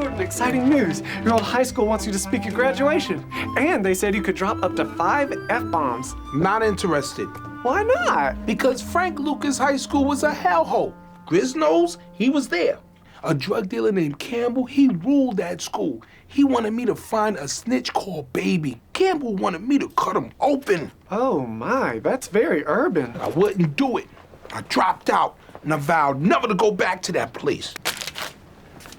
Jordan, exciting news. Your old high school wants you to speak at graduation. And they said you could drop up to 5 F-bombs. Not interested. Why not? Because Frank Lucas High School was a hellhole. Grizz he was there. A drug dealer named Campbell, he ruled that school. He wanted me to find a snitch called Baby. Campbell wanted me to cut him open. Oh my, that's very urban. I wouldn't do it. I dropped out and I vowed never to go back to that place.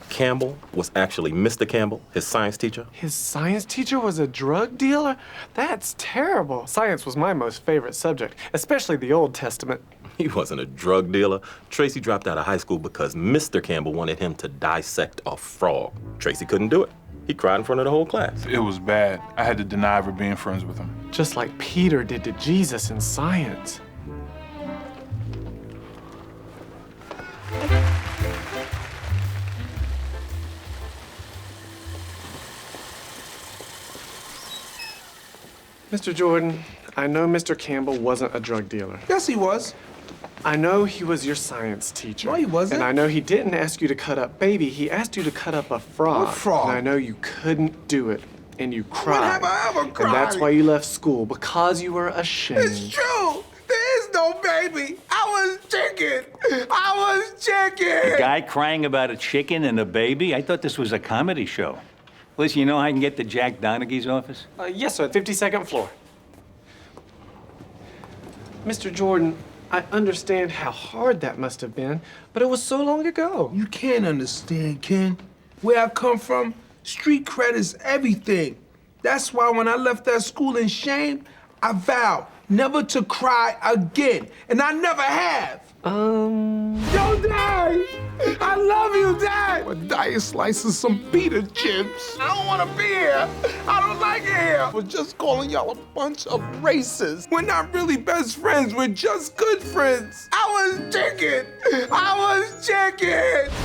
Campbell was actually Mr. Campbell, his science teacher. His science teacher was a drug dealer? That's terrible. Science was my most favorite subject, especially the Old Testament. He wasn't a drug dealer. Tracy dropped out of high school because Mr. Campbell wanted him to dissect a frog. Tracy couldn't do it. He cried in front of the whole class. It was bad. I had to deny ever being friends with him. Just like Peter did to Jesus in science. Mr. Jordan, I know Mr. Campbell wasn't a drug dealer. Yes, he was. I know he was your science teacher. No, he wasn't. And I know he didn't ask you to cut up Baby. He asked you to cut up a frog. What frog? And I know you couldn't do it. And you cried. When have I ever cried? And that's why you left school, because you were ashamed. It's true. There is no baby. I was chicken. A guy crying about a chicken and a baby? I thought this was a comedy show. Listen, you know how I can get to Jack Donaghy's office? Yes, sir, 52nd floor. Mr. Jordan, I understand how hard that must have been, but it was so long ago. You can't understand, Ken. Where I come from, street cred is everything. That's why when I left that school in shame, I vowed never to cry again. And I never have. Yo, Dad! I love you, Dad! A diet slice and some pita chips. I don't want to be here. I don't like it here. We're just calling y'all a bunch of racists. We're not really best friends. We're just good friends. I was chicken.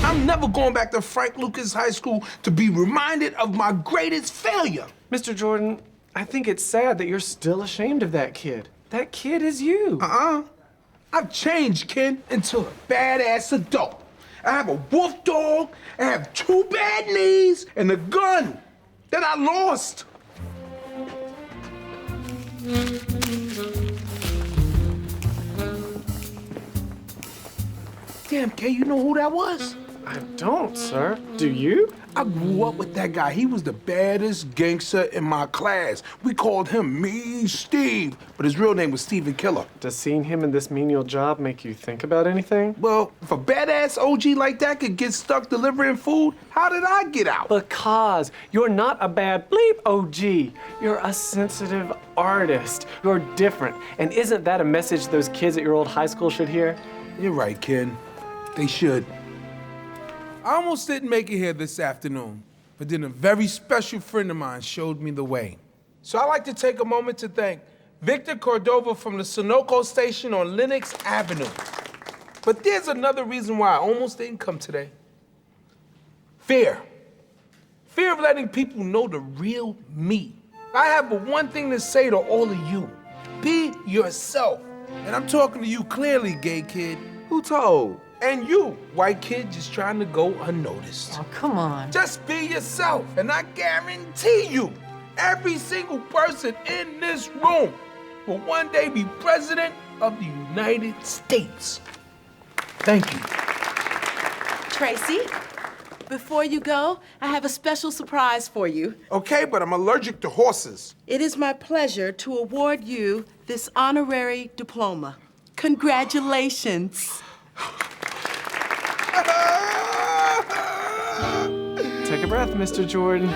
I'm never going back to Frank Lucas High School to be reminded of my greatest failure. Mr. Jordan, I think it's sad that you're still ashamed of that kid. That kid is you. I've changed, Ken, into a badass adult. I have a wolf dog, I have 2 bad knees, and a gun that I lost. Damn, Kay, you know who that was? I don't, sir. Do you? I grew up with that guy. He was the baddest gangster in my class. We called him Mean Steve, but his real name was Steven Killer. Does seeing him in this menial job make you think about anything? Well, if a badass OG like that could get stuck delivering food, how did I get out? Because you're not a bad bleep OG. You're a sensitive artist. You're different. And isn't that a message those kids at your old high school should hear? You're right, Ken. They should. I almost didn't make it here this afternoon, but then a very special friend of mine showed me the way. So I'd like to take a moment to thank Victor Cordova from the Sunoco station on Lenox Avenue. But there's another reason why I almost didn't come today. Fear. Fear of letting people know the real me. I have but one thing to say to all of you. Be yourself. And I'm talking to you clearly, gay kid. Who told? And you, white kid just trying to go unnoticed. Oh, come on. Just be yourself, and I guarantee you, every single person in this room will one day be president of the United States. Thank you. Tracy, before you go, I have a special surprise for you. Okay, but I'm allergic to horses. It is my pleasure to award you this honorary diploma. Congratulations. Take a breath, Mr. Jordan.